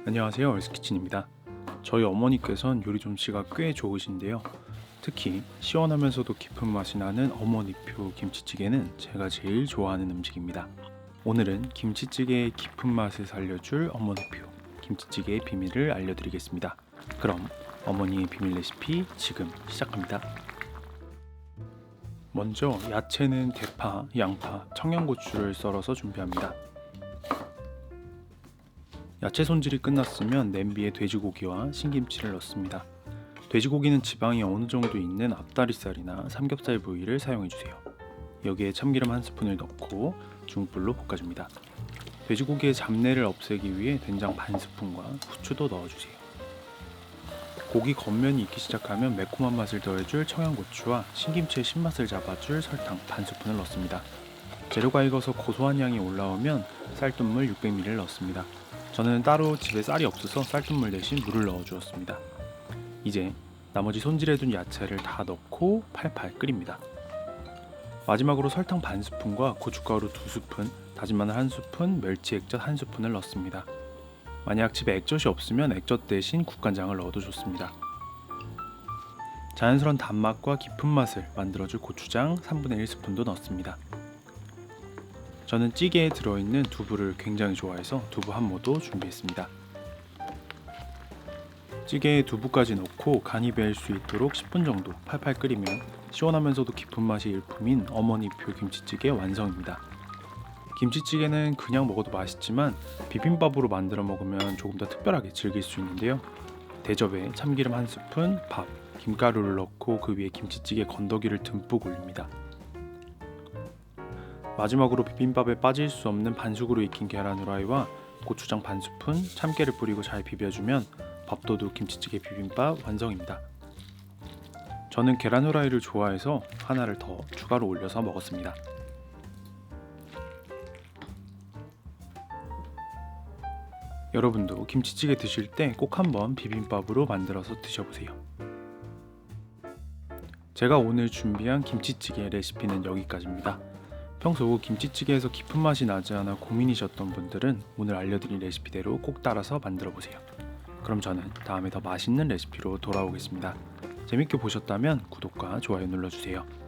안녕하세요, 얼스키친입니다. 저희 어머니께선 요리 솜씨가 꽤 좋으신데요. 특히 시원하면서도 깊은 맛이 나는 어머니표 김치찌개는 제가 제일 좋아하는 음식입니다. 오늘은 김치찌개의 깊은 맛을 살려줄 어머니표 김치찌개의 비밀을 알려드리겠습니다. 그럼 어머니의 비밀 레시피 지금 시작합니다. 먼저 야채는 대파, 양파, 청양고추를 썰어서 준비합니다. 야채 손질이 끝났으면 냄비에 돼지고기와 신김치를 넣습니다. 돼지고기는 지방이 어느 정도 있는 앞다리살이나 삼겹살 부위를 사용해주세요. 여기에 참기름 한 스푼을 넣고 중불로 볶아줍니다. 돼지고기의 잡내를 없애기 위해 된장 반 스푼과 후추도 넣어주세요. 고기 겉면이 익기 시작하면 매콤한 맛을 더해줄 청양고추와 신김치의 신맛을 잡아줄 설탕 반 스푼을 넣습니다. 재료가 익어서 고소한 향이 올라오면 쌀뜨물 600ml를 넣습니다. 저는 따로 집에 쌀이 없어서 쌀뜨물 대신 물을 넣어 주었습니다. 이제 나머지 손질해둔 야채를 다 넣고 팔팔 끓입니다. 마지막으로 설탕 반 스푼과 고춧가루 2스푼, 다진 마늘 1스푼, 멸치 액젓 1스푼을 넣습니다. 만약 집에 액젓이 없으면 액젓 대신 국간장을 넣어도 좋습니다. 자연스러운 단맛과 깊은 맛을 만들어줄 고추장 3분의 1스푼도 넣습니다. 저는 찌개에 들어있는 두부를 굉장히 좋아해서 두부 한 모도 준비했습니다. 찌개에 두부까지 넣고 간이 배일 수 있도록 10분 정도 팔팔 끓이면 시원하면서도 깊은 맛이 일품인 어머니표 김치찌개 완성입니다. 김치찌개는 그냥 먹어도 맛있지만 비빔밥으로 만들어 먹으면 조금 더 특별하게 즐길 수 있는데요. 대접에 참기름 한 스푼, 밥, 김가루를 넣고 그 위에 김치찌개 건더기를 듬뿍 올립니다. 마지막으로 비빔밥에 빠질 수 없는 반숙으로 익힌 계란 후라이와 고추장 반 스푼, 참깨를 뿌리고 잘 비벼주면 밥도둑 김치찌개 비빔밥 완성입니다. 저는 계란 후라이를 좋아해서 하나를 더 추가로 올려서 먹었습니다. 여러분도 김치찌개 드실 때 꼭 한번 비빔밥으로 만들어서 드셔보세요. 제가 오늘 준비한 김치찌개 레시피는 여기까지입니다. 평소 김치찌개에서 깊은 맛이 나지 않아 고민이셨던 분들은 오늘 알려드린 레시피대로 꼭 따라서 만들어보세요. 그럼 저는 다음에 더 맛있는 레시피로 돌아오겠습니다. 재밌게 보셨다면 구독과 좋아요 눌러주세요.